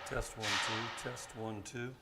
Test 1 2, test 1 2.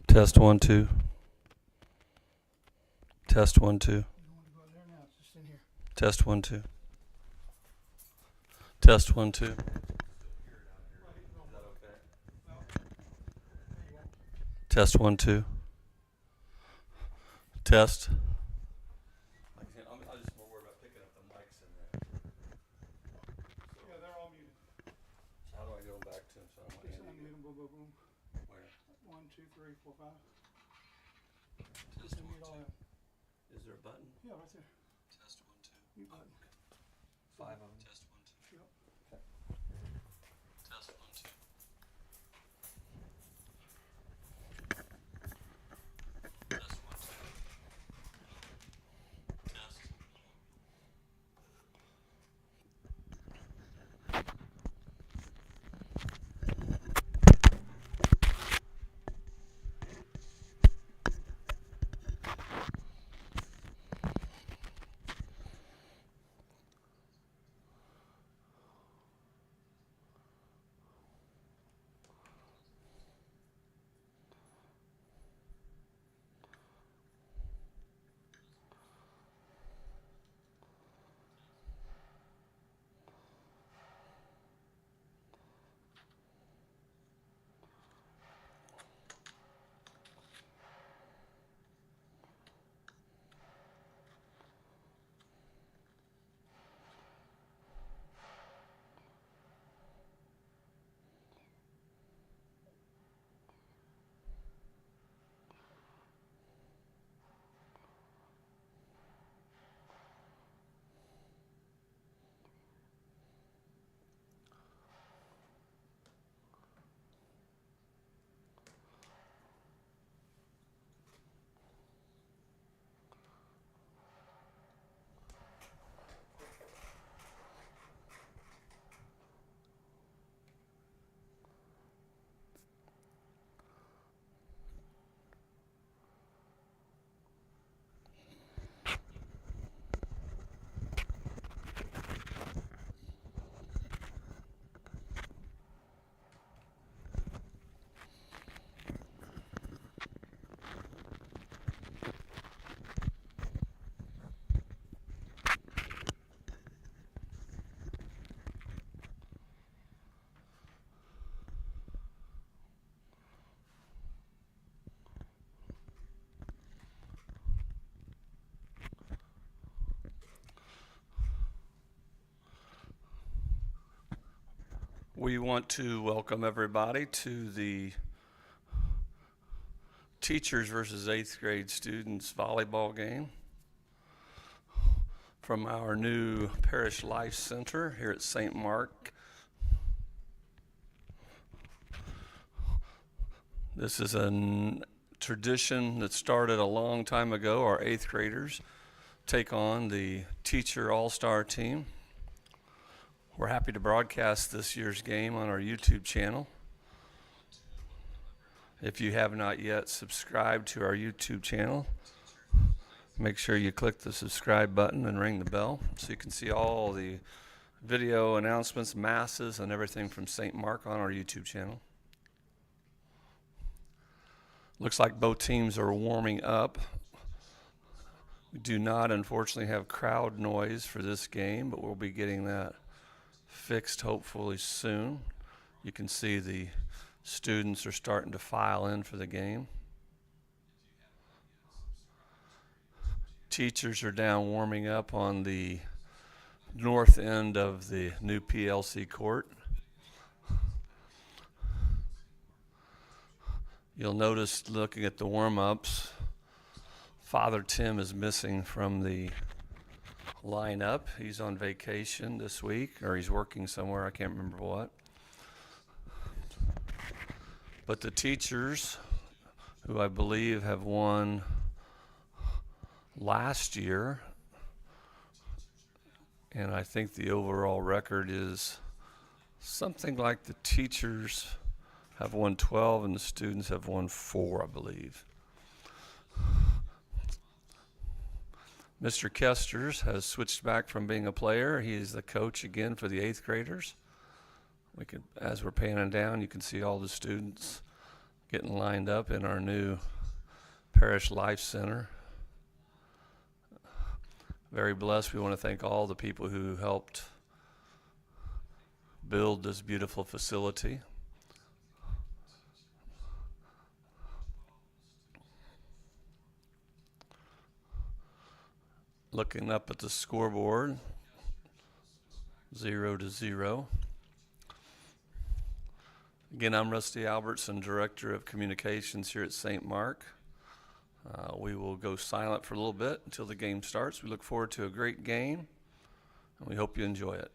Test 1 2. Test 1 2. Test 1 2. Test 1 2. Test 1 2. Test. I'm just more worried about picking up the mics in there. Yeah, they're all muted. So how do I go back to them? So I Just don't unmute them, boom, boom, boom. Where? 1, 2, 3, 4, 5. Test Just 1 unmute all 2. of them. Is there a button? Yeah, right there. Test 1 2. Mute button. 5 of them. Test 1 2. Yep. Test 1 2. Test 1 2. Test. We want to welcome everybody to the teachers versus 8th grade students volleyball game from our new Parish Life Center here at St. Mark. This is a tradition that started a long time ago. Our 8th graders take on the teacher all-star team. We're happy to broadcast this year's game on our YouTube channel. If you have not yet subscribed to our YouTube channel, make sure you click the subscribe button and ring the bell so you can see all the video announcements, masses, and everything from St. Mark on our YouTube channel. Looks like both teams are warming up. We do not, unfortunately, have crowd noise for this game, but we'll be getting that fixed hopefully soon. You can see the students are starting to file in for the game. Teachers are down warming up on the north end of the new PLC court. You'll notice, looking at the warm-ups, Father Tim is missing from the lineup. He's on vacation this week, or he's working somewhere, I can't remember what. But the teachers, who I believe have won last year, and I think the overall record is something like the teachers have won 12 and the students have won 4, I believe. Mr. Kesters has switched back from being a player. He is the coach again for the 8th graders. As we're panning down, you can see all the students getting lined up in our new Parish Life Center. Very blessed. We want to thank all the people who helped build this beautiful facility. Looking up at the scoreboard, 0-0. Again, I'm Rusty Albertson, Director of Communications here at St. Mark. We will go silent for a little bit until the game starts. We look forward to a great game, and we hope you enjoy it.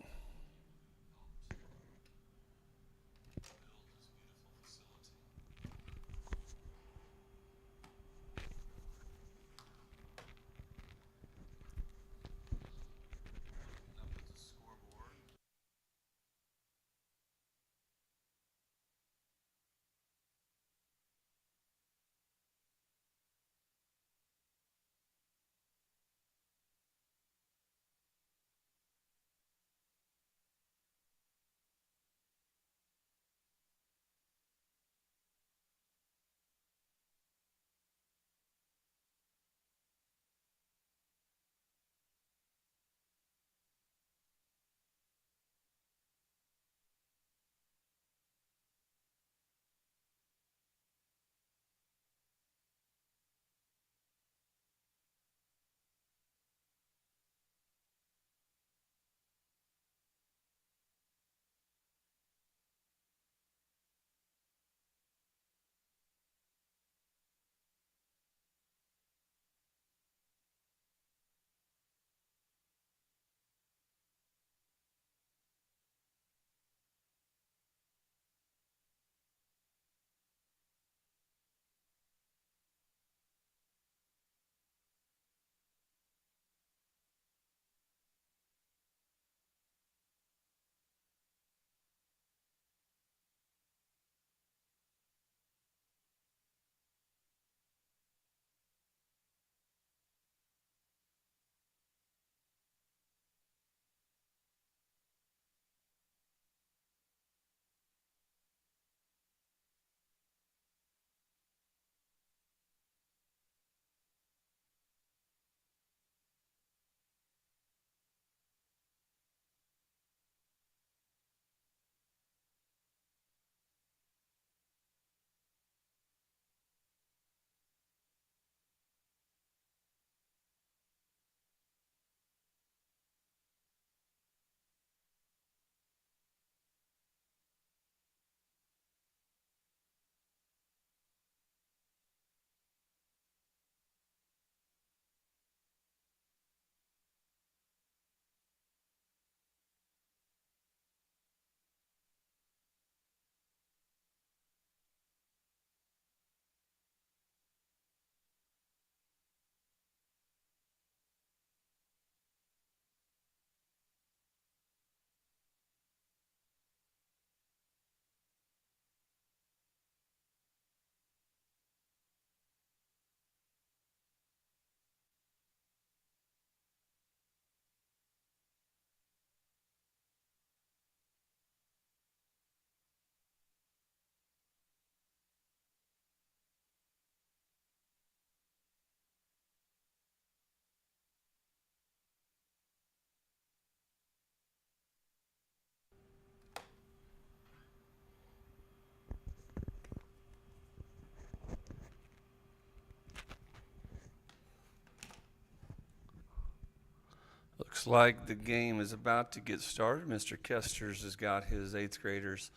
Looks like the game is about to get started. Mr. Kesters has got his 8th graders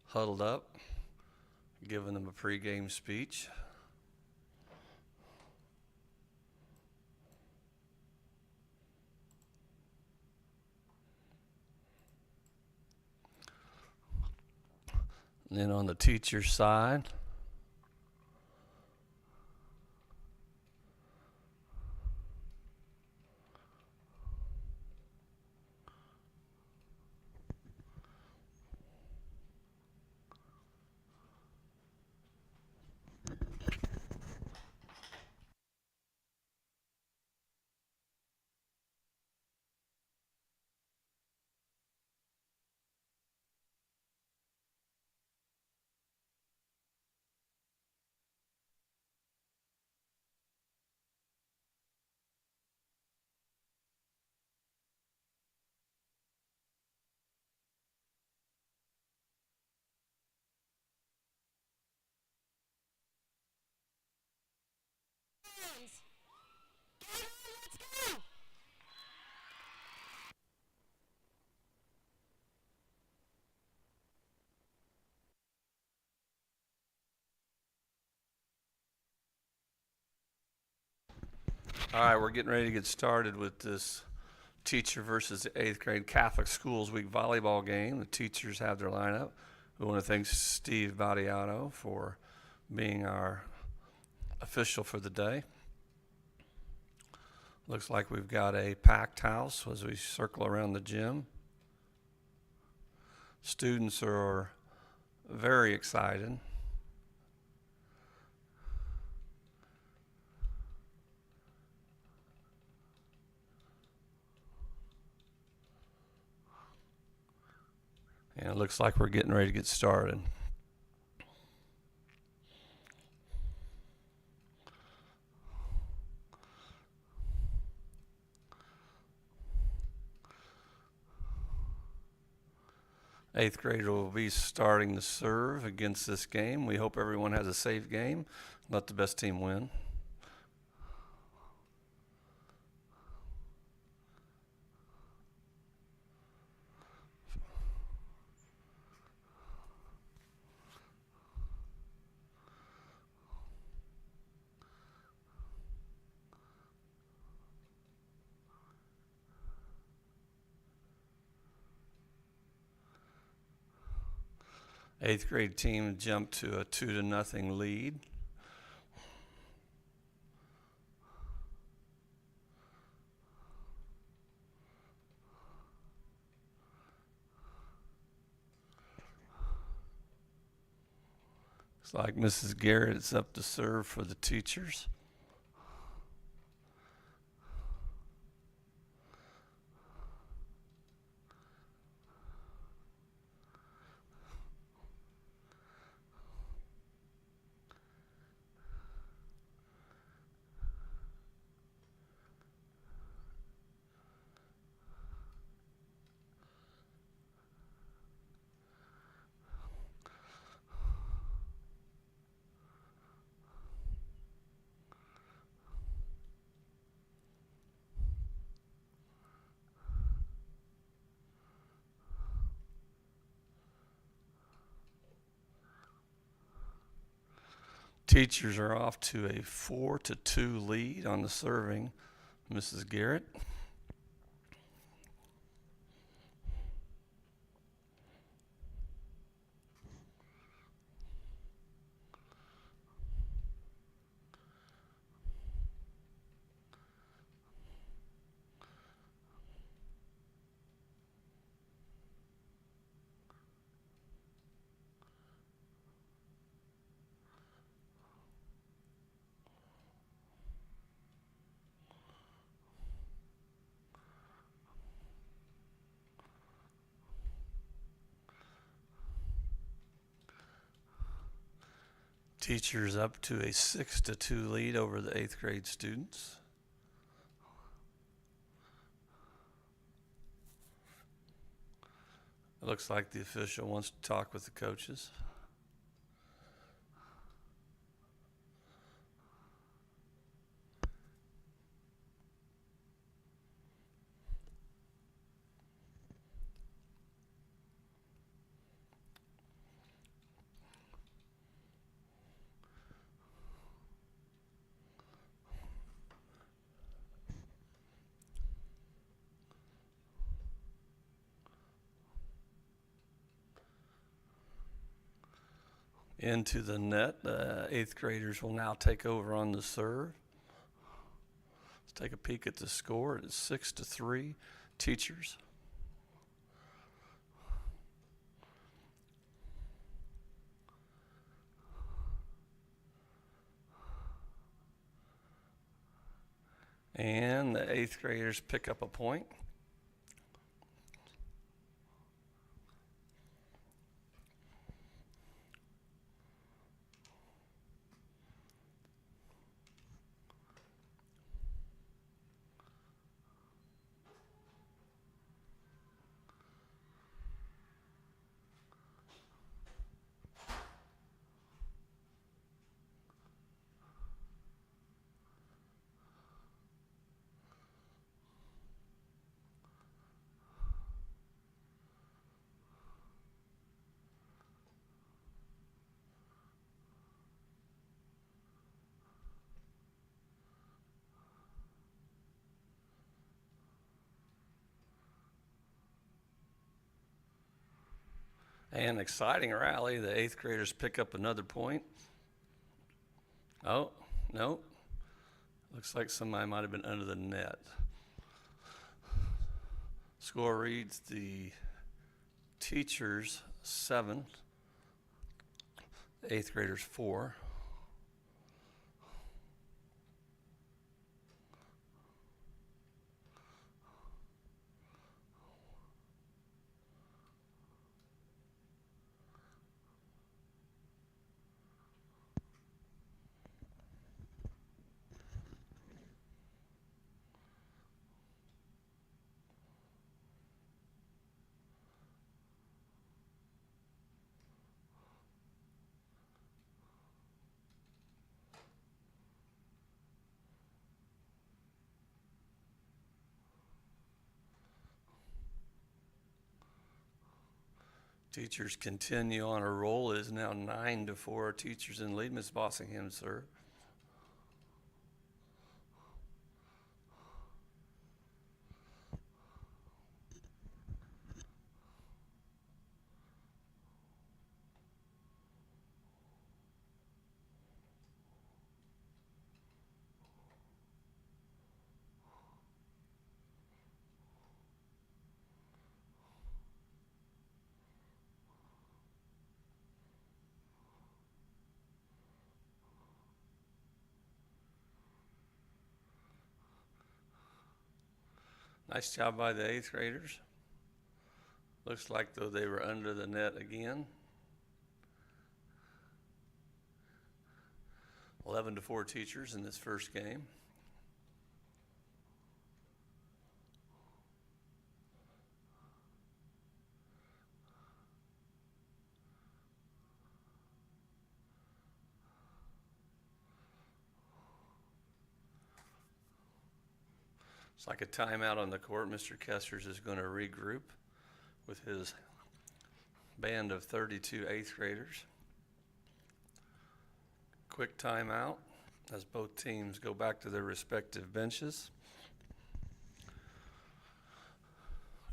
huddled up, giving them a pregame speech. And then on the teacher side, all right, we're getting ready to get started with this teacher versus 8th grade Catholic Schools Week volleyball game. The teachers have their lineup. We want to thank Steve Badiato for being our official for the day. Looks like we've got a packed house as we circle around the gym. Students are very excited. And it looks like we're getting ready to get started. Eighth grader will be starting to serve against this game. We hope everyone has a safe game. Let the best team win. Eighth grade team jumped to a 2-0 lead. Looks like Mrs. Garrett is up to serve for the teachers. Teachers are off to a 4-2 lead on the serving. Mrs. Garrett. Teachers up to a 6-2 lead over the 8th grade students. It looks like the official wants to talk with the coaches. into the net. The eighth graders will now take over on the serve. Let's take a peek at the score. It is 6-3 Teachers. And the eighth graders pick up a point. An exciting rally. The eighth graders pick up another point. Oh, no. Looks like somebody might have been under the net. Score reads the Teachers 7, the eighth graders 4. Teachers continue on a roll. It is now 9-4. Teachers in lead. Miss Bossingham, sir. Nice job by the eighth graders. Looks like though they were under the net again. 11-4 Teachers in this first game. It's like a timeout on the court. Mr. Kessers is going to regroup with his band of 32 eighth graders. Quick timeout as both teams go back to their respective benches.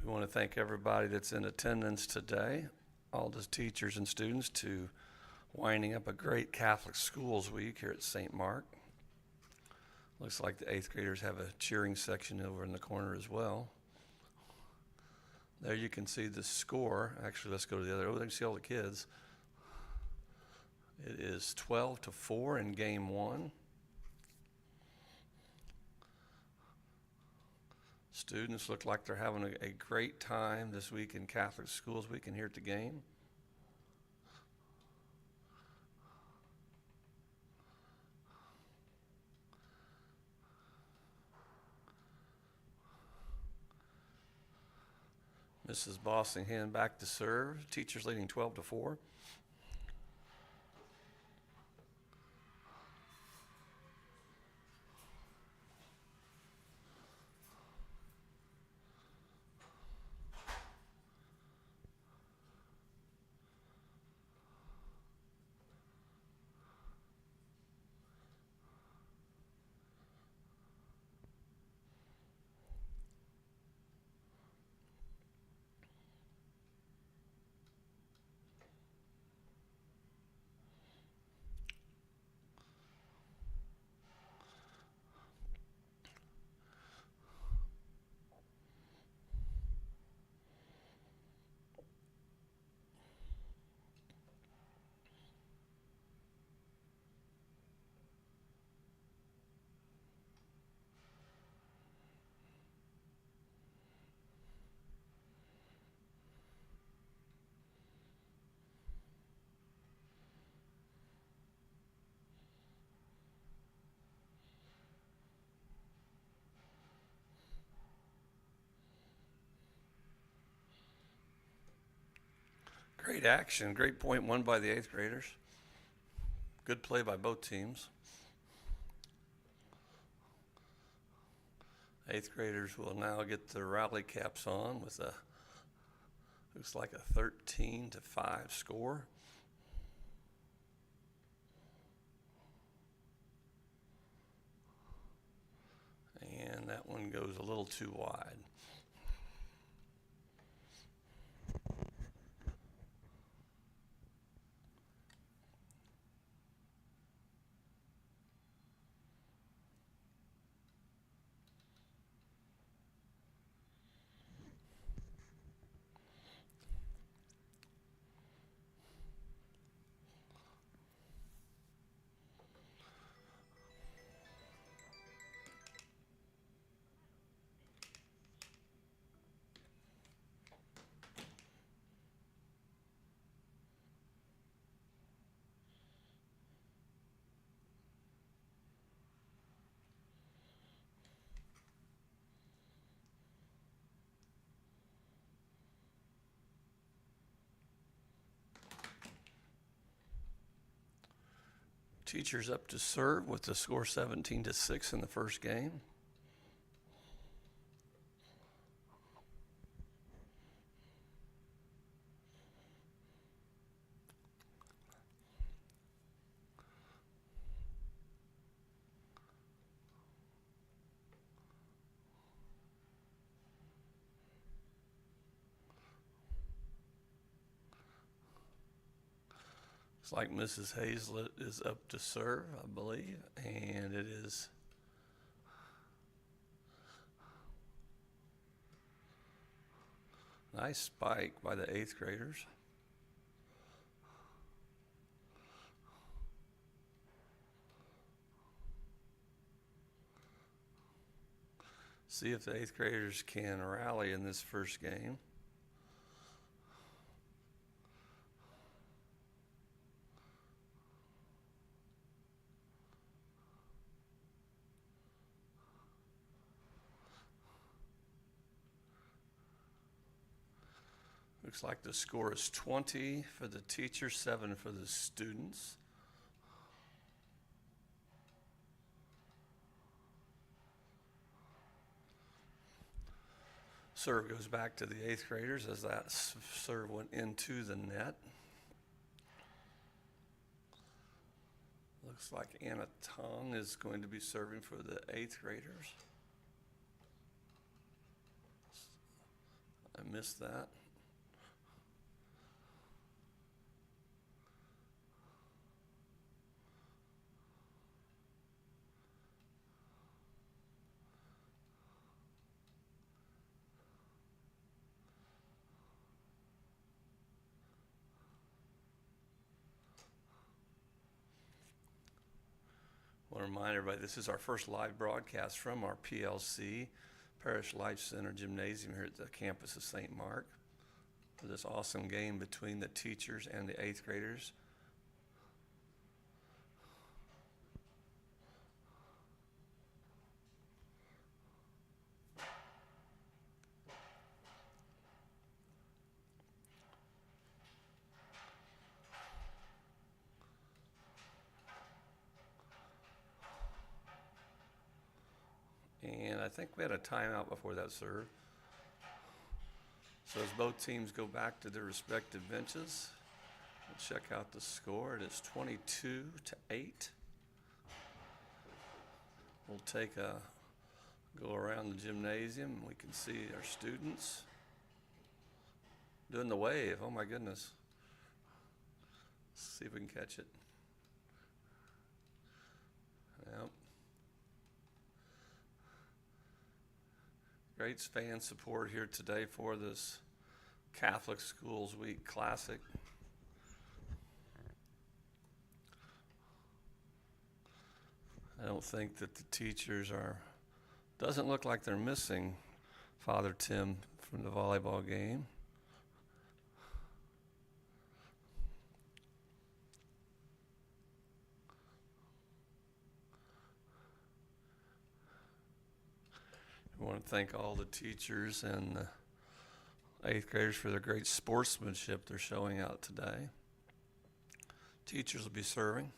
We want to thank everybody that's in attendance today, all the teachers and students, to winding up a great Catholic Schools Week here at St. Mark. Looks like the eighth graders have a cheering section over in the corner as well. There you can see the score. Actually, let's go to the other. Oh, they can see all the kids. It is 12-4 in game one. Students look like they're having a great time this week in Catholic Schools Week and here at the game. Mrs. Bossingham back to serve. Teachers leading 12-4. Great action, great point won by the 8th graders. Good play by both teams. 8th graders will now get the rally caps on with a, looks like a 13-5 score. And that one goes a little too wide. Teachers up to serve with the score 17-6 in the first game. Looks like Mrs. Hazlett is up to serve, I believe, and it is nice spike by the 8th graders. See if the 8th graders can rally in this first game. Looks like the score is 20 for the teachers, 7 for the students. Serve goes back to the 8th graders as that serve went into the net. Looks like Anna Tong is going to be serving for the 8th graders. I missed that. I want to remind everybody this is our first live broadcast from our PLC, Parish Life Center Gymnasium here at the campus of St. Mark for this awesome game between the teachers and the 8th graders. And I think we had a timeout before that serve. So as both teams go back to their respective benches, we'll check out the score. It is 22-8. We'll take a go around the gymnasium. We can see our students doing the wave. Oh my goodness. Let's see if we can catch it. Yep. Great fan support here today for this Catholic Schools Week Classic. I don't think that the teachers are, doesn't look like they're missing Father Tim from the volleyball game. I want to thank all the teachers and the eighth graders for their great sportsmanship they're showing out today. Teachers will be serving.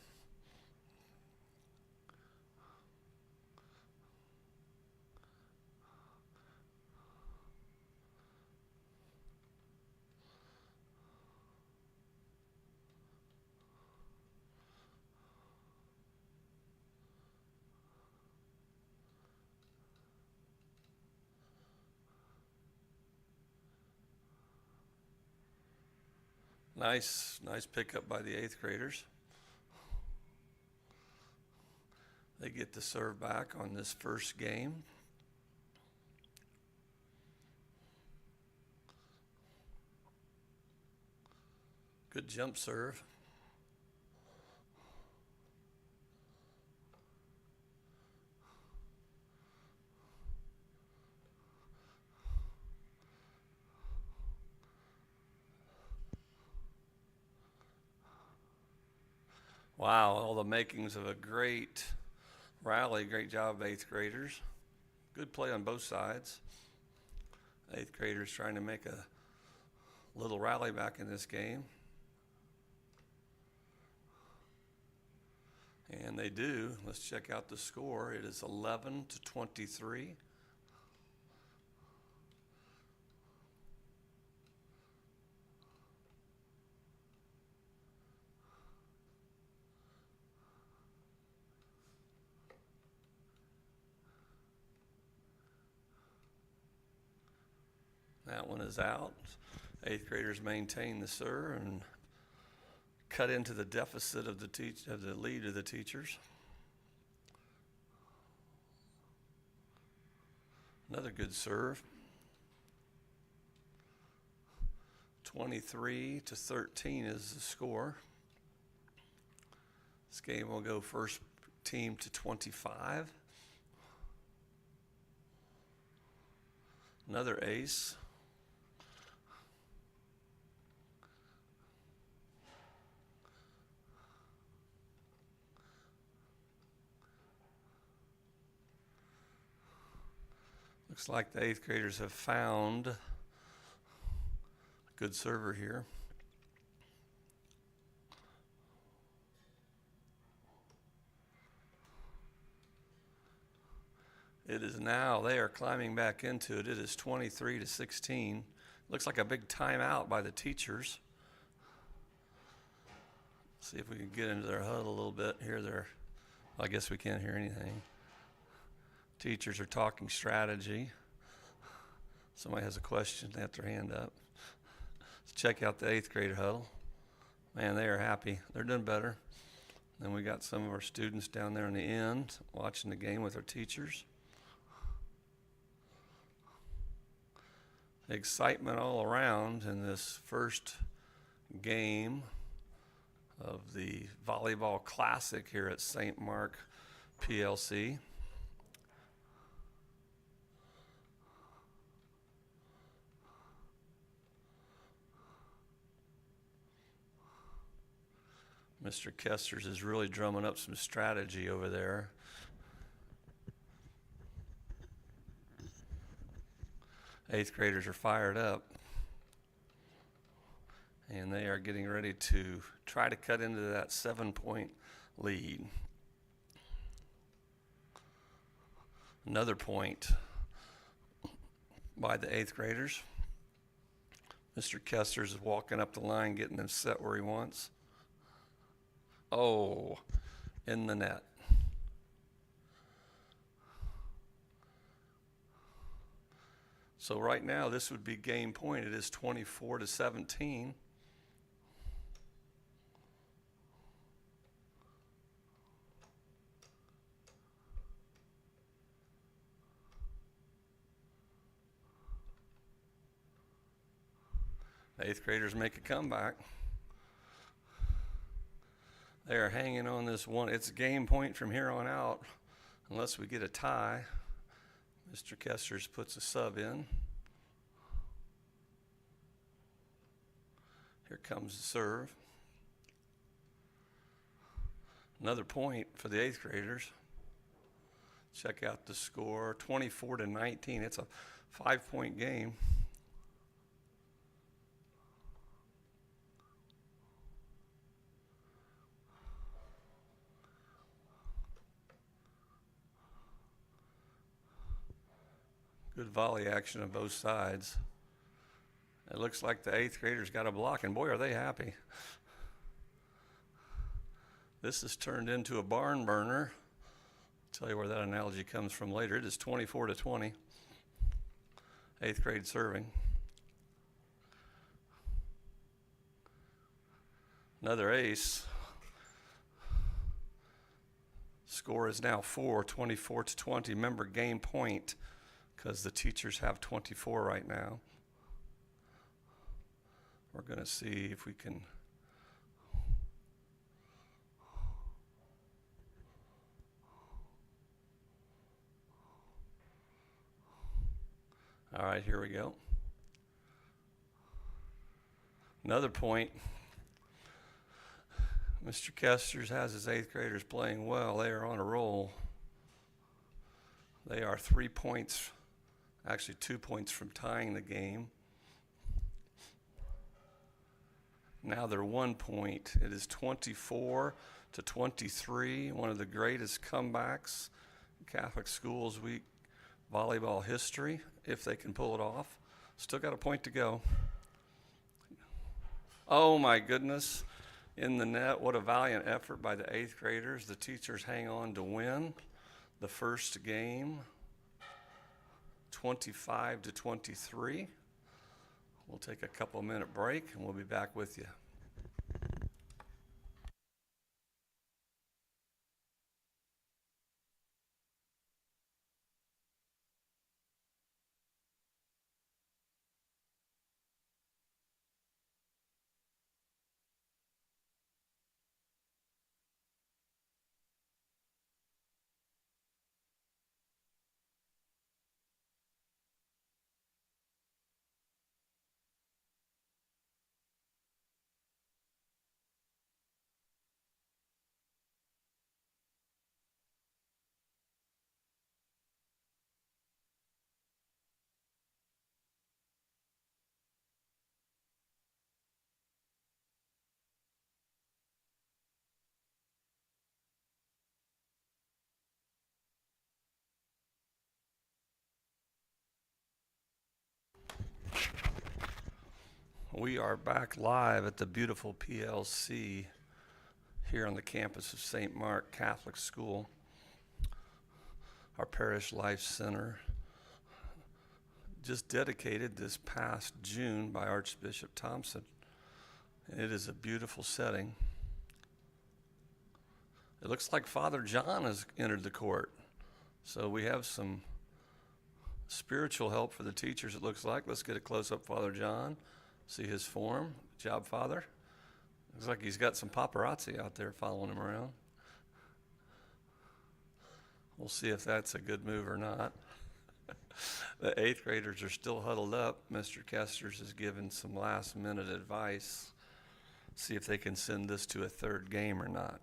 Nice pickup by the eighth graders. They get to serve back on this first game. Good jump serve. Wow, all the makings of a great rally. Great job, eighth graders. Good play on both sides. Eighth graders trying to make a little rally back in this game. And they do. Let's check out the score. It is 11-23. That one is out. Eighth graders maintain the serve and cut into the deficit of the lead of the teachers. Another good serve. 23-13 is the score. This game will go first team to 25. Another ace. Looks like the eighth graders have found a good server here. It is now, they are climbing back into it. It is 23-16. Looks like a big timeout by the teachers. See if we can get into their huddle a little bit. I guess we can't hear anything. Teachers are talking strategy. Somebody has a question, they have their hand up. Let's check out the eighth grade huddle. Man, they are happy. They're doing better. Then we got some of our students down there in the end watching the game with our teachers. Excitement all around in this first game of the Volleyball Classic here at St. Mark PLC. Mr. Kesters is really drumming up some strategy over there. Eighth graders are fired up. And they are getting ready to try to cut into that 7-point lead. Another point by the eighth graders. Mr. Kesters is walking up the line, getting them set where he wants. Oh, in the net. So right now, this would be game point. It is 24-17. The eighth graders make a comeback. They are hanging on this one. It's game point from here on out, unless we get a tie. Mr. Kesters puts a sub in. Here comes the serve. Another point for the eighth graders. Check out the score, 24-19. It's a 5-point game. Good volley action on both sides. It looks like the 8th graders got a block, and boy, are they happy. This has turned into a barn burner. I'll tell you where that analogy comes from later. It is 24-20. 8th grade serving. Another ace. Score is now 24-20. Remember, game point, because the teachers have 24 right now. We're going to see if we can. All right, here we go. Another point. Mr. Kesters has his 8th graders playing well. They are on a roll. They are 3 points, actually 2 points from tying the game. Now they're 1 point. It is 24-23, one of the greatest comebacks in Catholic Schools Week volleyball history, if they can pull it off. Still got a point to go. Oh my goodness. In the net, what a valiant effort by the 8th graders. The teachers hang on to win the first game, 25-23. We'll take a couple-minute break, and we'll be back with you. We are back live at the beautiful PLC here on the campus of St. Mark Catholic School, our Parish Life Center, just dedicated this past June by Archbishop Thompson. And it is a beautiful setting. It looks like Father John has entered the court. So we have some spiritual help for the teachers, it looks like. Let's get a close-up, Father John. See his form. Good job, Father. Looks like he's got some paparazzi out there following him around. We'll see if that's a good move or not. The 8th graders are still huddled up. Mr. Kesters has given some last-minute advice. See if they can send this to a third game or not.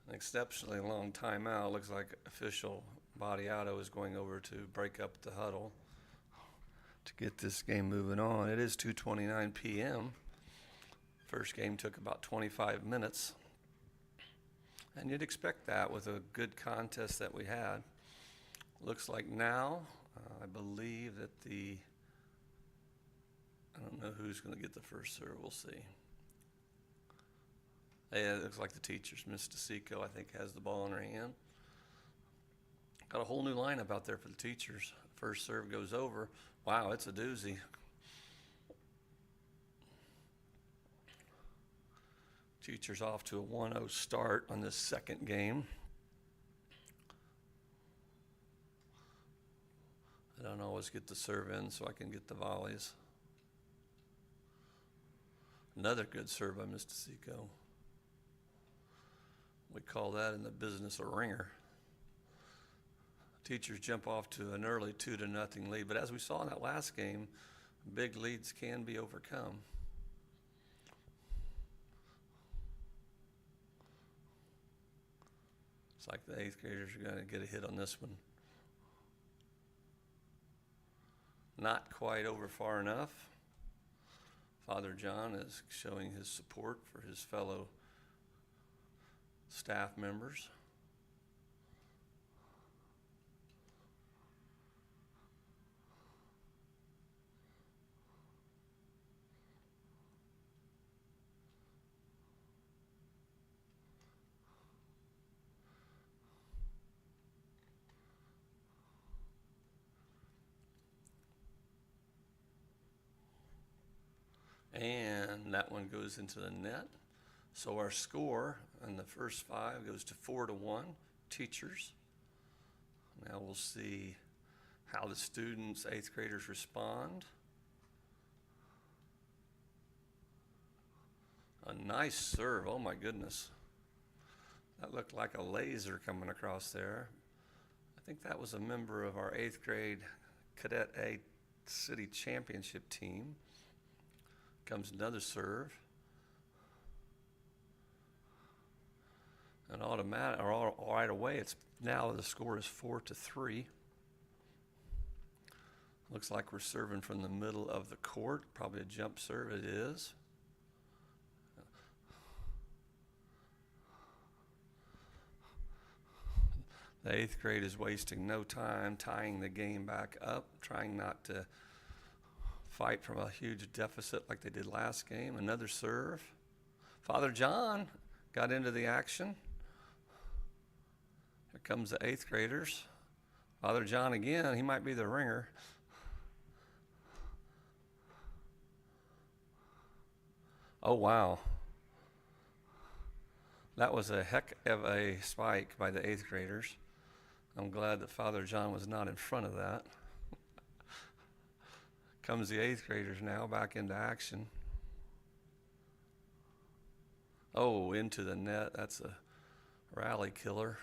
An exceptionally long timeout. Looks like official Badiato is going over to break up the huddle to get this game moving on. It is 2:29 p.m. First game took about 25 minutes. And you'd expect that with a good contest that we had. Looks like now, I believe that I don't know who's going to get the first serve. We'll see. Yeah, it looks like the teachers. Miss DeSico, I think, has the ball in her hand. Got a whole new lineup out there for the teachers. First serve goes over. Wow, it's a doozy. Teachers off to a 1-0 start on this second game. I don't always get the serve in so I can get the volleys. Another good serve by Miss DeSico. We call that in the business a ringer. Teachers jump off to an early 2-0 lead, but as we saw in that last game, big leads can be overcome. It's like the 8th graders are going to get a hit on this one. Not quite over far enough. Father John is showing his support for his fellow staff members. And that one goes into the net. So our score on the first 5 goes to 4-1, teachers. Now we'll see how the students, 8th graders, respond. A nice serve, oh my goodness. That looked like a laser coming across there. I think that was a member of our 8th grade Cadet A City Championship team. Comes another serve. And automatic, or right away, it's now the score is 4-3. Looks like we're serving from the middle of the court. Probably a jump serve. It is. The 8th grade is wasting no time tying the game back up, trying not to fight from a huge deficit like they did last game. Another serve. Father John got into the action. Here comes the 8th graders. Father John again, he might be the ringer. Oh, wow. That was a heck of a spike by the 8th graders. I'm glad that Father John was not in front of that. Comes the 8th graders now back into action. Oh, into the net. That's a rally killer.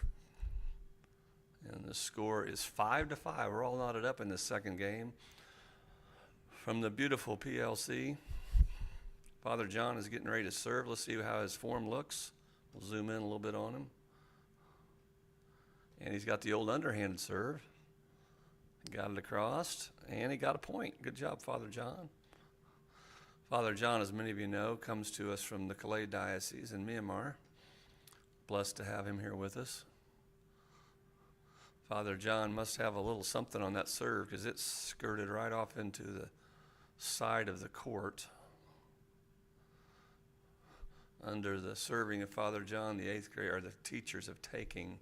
And the score is 5-5. We're all knotted up in this second game. From the beautiful PLC, Father John is getting ready to serve. Let's see how his form looks. We'll zoom in a little bit on him. And he's got the old underhanded serve. Got it across, and he got a point. Good job, Father John. Father John, as many of you know, comes to us from the Kalay Diocese in Myanmar. Blessed to have him here with us. Father John must have a little something on that serve because it skirted right off into the side of the court. Under the serving of Father John, the 8th grade, or the teachers have taken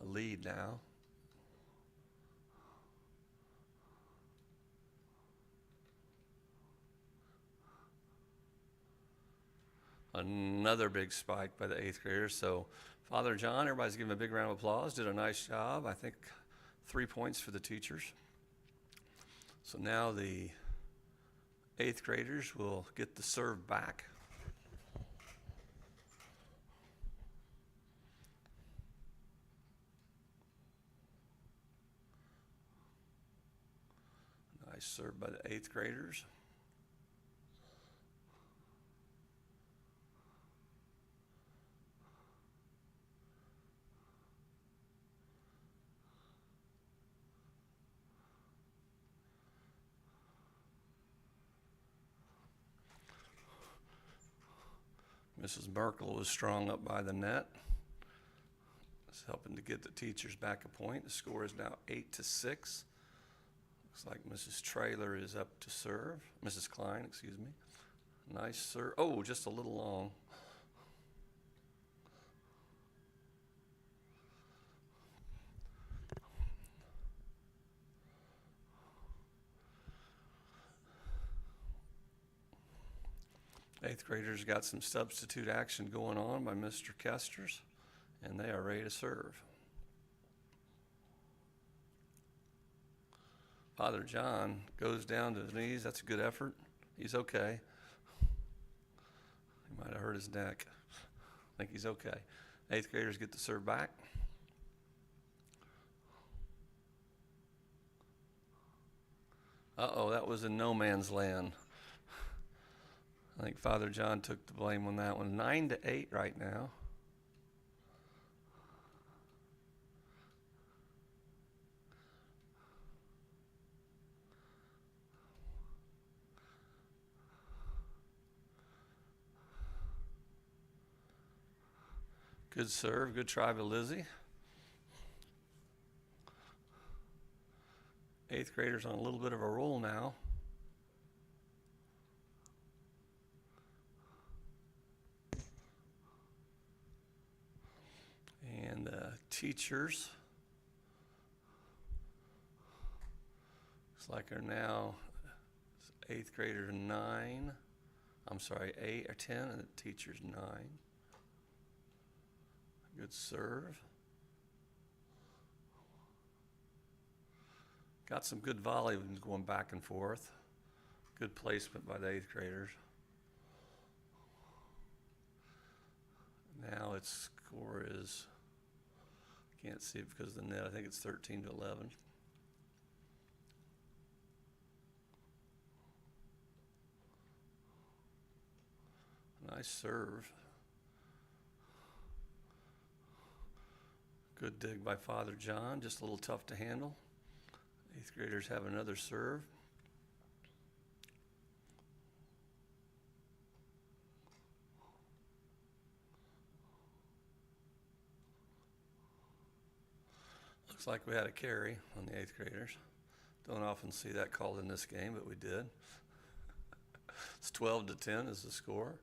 a lead now. Another big spike by the 8th graders. So Father John, everybody's giving him a big round of applause. Did a nice job. I think 3 points for the teachers. So now the 8th graders will get the serve back. Nice serve by the 8th graders. Mrs. Merkel was strong up by the net. It's helping to get the teachers back a point. The score is now 8-6. Looks like Mrs. Traylor is up to serve. Mrs. Klein, excuse me. Nice serve. Oh, just a little long. Eighth graders got some substitute action going on by Mr. Kesters, and they are ready to serve. Father John goes down to his knees. That's a good effort. He's okay. He might have hurt his neck. I think he's okay. Eighth graders get the serve back. Uh-oh, that was in no man's land. I think Father John took the blame on that one. 9-8 right now. Good serve, good try by Lizzie. 8th graders on a little bit of a roll now. And teachers, looks like are now 8th grader 9. I'm sorry, 8 or 10, and the teacher's 9. Good serve. Got some good volley going back and forth. Good placement by the 8th graders. Now its score is, can't see it because of the net, I think it's 13-11. Nice serve. Good dig by Father John, just a little tough to handle. 8th graders have another serve. Looks like we had a carry on the 8th graders. Don't often see that called in this game, but we did. It's 12-10 is the score.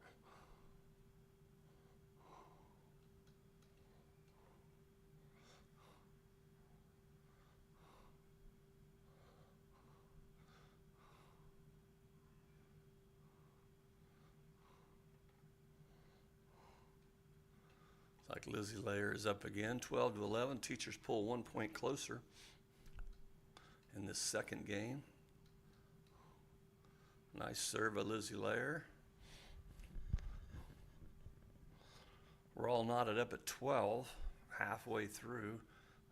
Like Lizzie Layer is up again, 12-11. Teachers pull 1 point closer in this second game. Nice serve by Lizzie Layer. We're all knotted up at 12, halfway through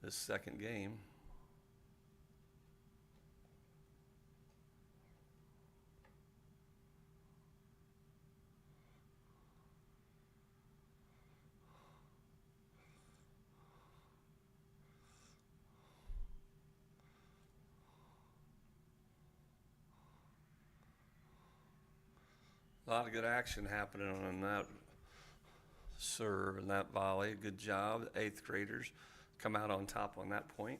this second game. A lot of good action happening on that serve and that volley. Good job. The 8th graders come out on top on that point.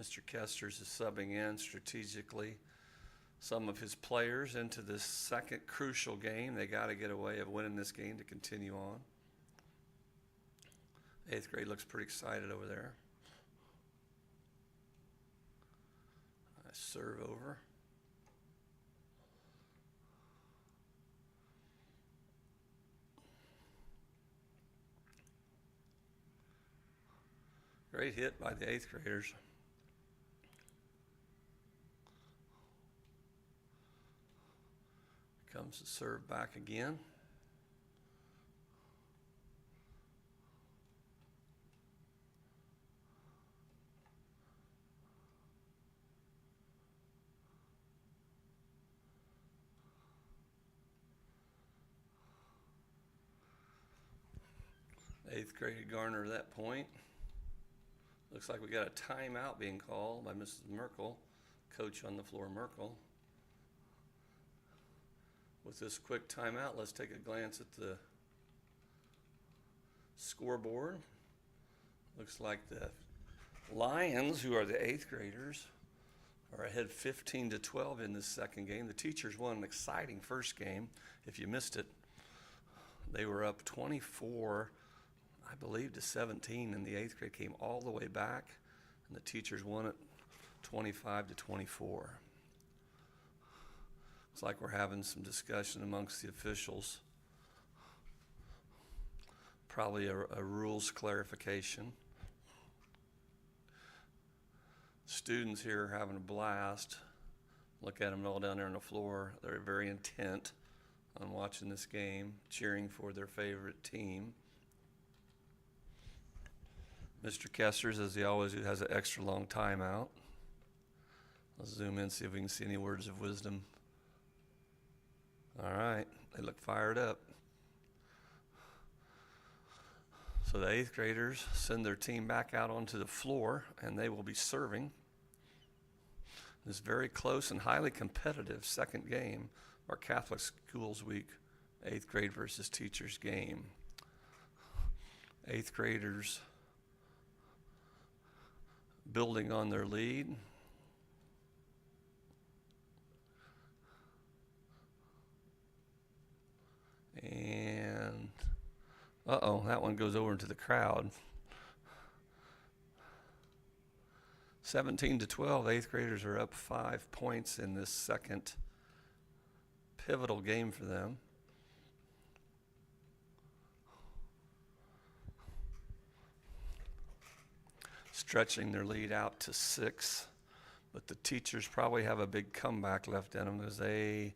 Mr. Kesters is subbing in strategically some of his players into this second crucial game. They got to get a way of winning this game to continue on. 8th grade looks pretty excited over there. Nice serve over. Great hit by the 8th graders. Comes to serve back again. Eighth grade garner that point. Looks like we got a timeout being called by Mrs. Merkel, coach on the floor, Merkel. With this quick timeout, let's take a glance at the scoreboard. Looks like the Lions, who are the 8th graders, are ahead 15-12 in this second game. The teachers won an exciting first game. If you missed it, they were up 24, I believe, to 17, and the 8th grade came all the way back, and the teachers won it 25-24. It's like we're having some discussion amongst the officials. Probably a rules clarification. Students here are having a blast. Look at them all down there on the floor. They're very intent on watching this game, cheering for their favorite team. Mr. Kesters, as he always do, has an extra long timeout. Let's zoom in, see if we can see any words of wisdom. All right, they look fired up. So the 8th graders send their team back out onto the floor, and they will be serving this very close and highly competitive second game, our Catholic Schools Week 8th grade versus teachers game. Eighth graders building on their lead. And, uh-oh, that one goes over into the crowd. 17-12, eighth graders are up 5 points in this second pivotal game for them. Stretching their lead out to 6, but the teachers probably have a big comeback left in them because they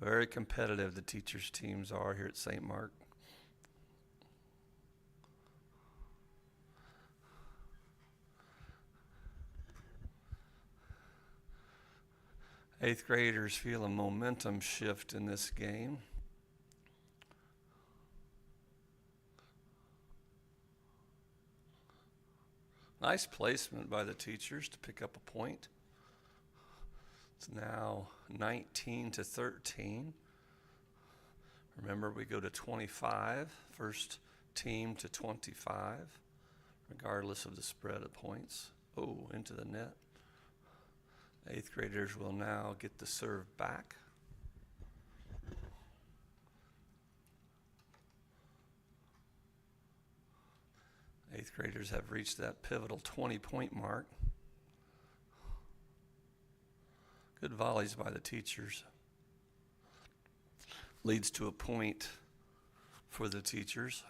very competitive, the teachers' teams are here at St. Mark. Eighth graders feel a momentum shift in this game. Nice placement by the teachers to pick up a point. It's now 19-13. Remember, we go to 25, first team to 25, regardless of the spread of points. Oh, into the net. Eighth graders will now get the serve back. Eighth graders have reached that pivotal 20-point mark. Good volleys by the teachers. Leads to a point for the teachers.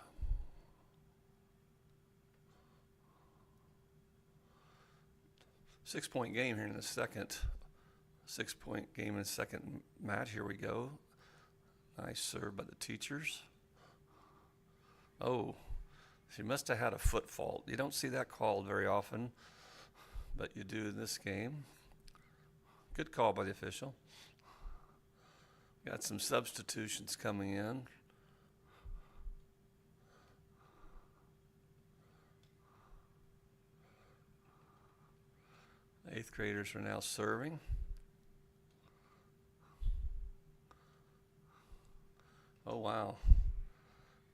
Six-point game here in the second. 6-point game in the second match. Here we go. Nice serve by the teachers. Oh, she must have had a foot fault. You don't see that called very often, but you do in this game. Good call by the official. Got some substitutions coming in. Eighth graders are now serving. Oh, wow.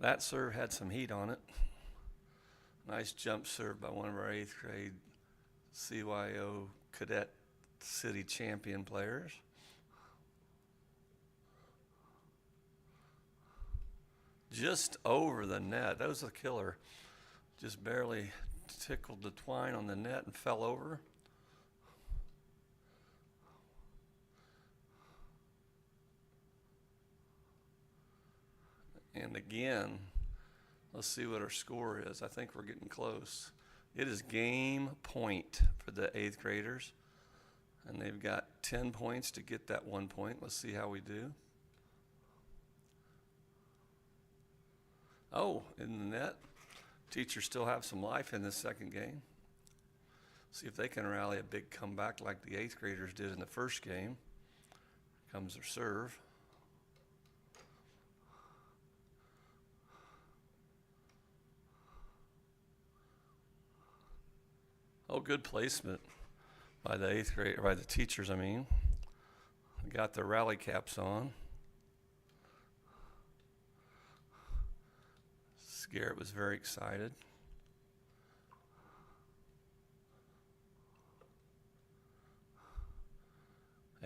That serve had some heat on it. Nice jump serve by one of our eighth grade CYO Cadet City champion players. Just over the net. That was a killer. Just barely tickled the twine on the net and fell over. And again, let's see what our score is. I think we're getting close. It is game point for the eighth graders. And they've got 10 points to get that 1 point. Let's see how we do. Oh, in the net. Teachers still have some life in this second game. See if they can rally a big comeback like the eighth graders did in the first game. Comes their serve. Oh, good placement by the eighth grade, or by the teachers, I mean. They got their rally caps on. Garrett was very excited.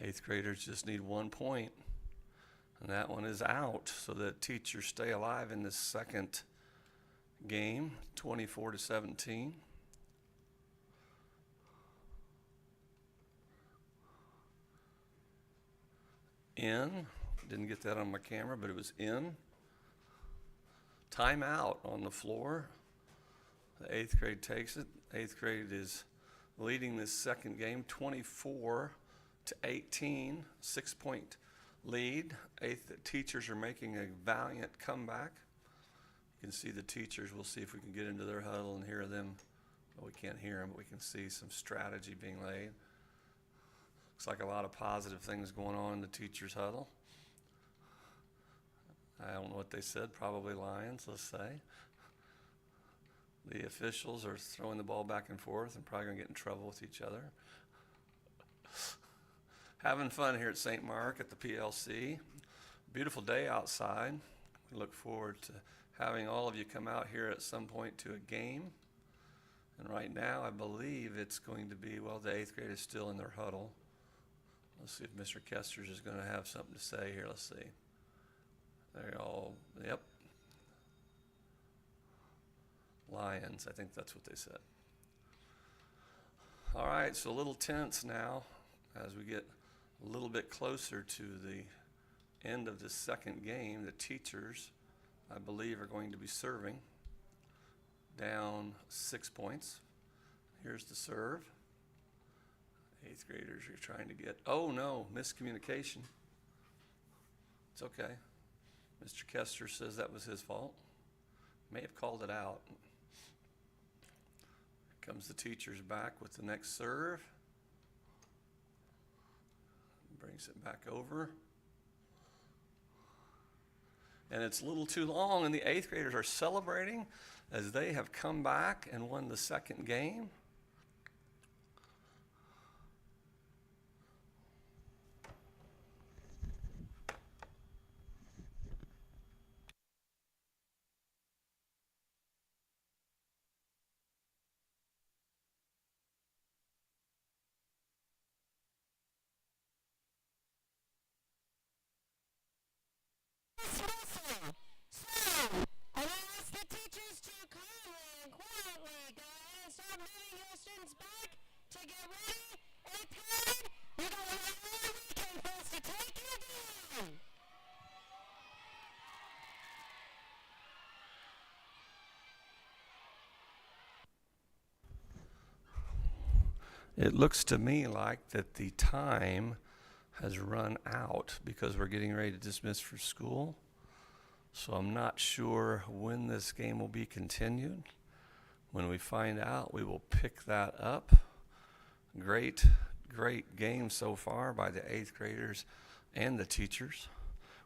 Eighth graders just need 1 point, and that one is out, so that teachers stay alive in this second game, 24-17. In, didn't get that on my camera, but it was in. Timeout on the floor. The eighth grade takes it. Eighth grade is leading this second game, 24-18, 6-point lead. Eighth teachers are making a valiant comeback. You can see the teachers. We'll see if we can get into their huddle and hear them. Well, we can't hear them, but we can see some strategy being laid. Looks like a lot of positive things going on in the teachers' huddle. I don't know what they said, probably Lions, let's say. The officials are throwing the ball back and forth and probably going to get in trouble with each other. Having fun here at St. Mark at the PLC. Beautiful day outside. We look forward to having all of you come out here at some point to a game. And right now, I believe it's going to be, well, the 8th grade is still in their huddle. Let's see if Mr. Kesters is going to have something to say here. Let's see. They're all, yep. Lions, I think that's what they said. All right, so a little tense now as we get a little bit closer to the end of this second game. The teachers, I believe, are going to be serving down 6 points. Here's the serve. 8th graders are trying to get, oh no, miscommunication. It's okay. Mr. Kester says that was his fault. May have called it out. Here comes the teachers back with the next serve. Brings it back over. And it's a little too long, and the 8th graders are celebrating as they have come back and won the second game. It looks to me like that the time has run out because we're getting ready to dismiss for school. So I'm not sure when this game will be continued. When we find out, we will pick that up. Great game so far by the 8th graders and the teachers.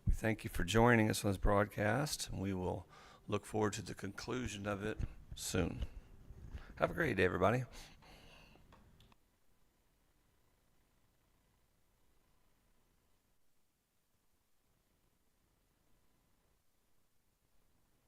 We thank you for joining us on this broadcast, and we will look forward to the conclusion of it soon. Have a great day, everybody.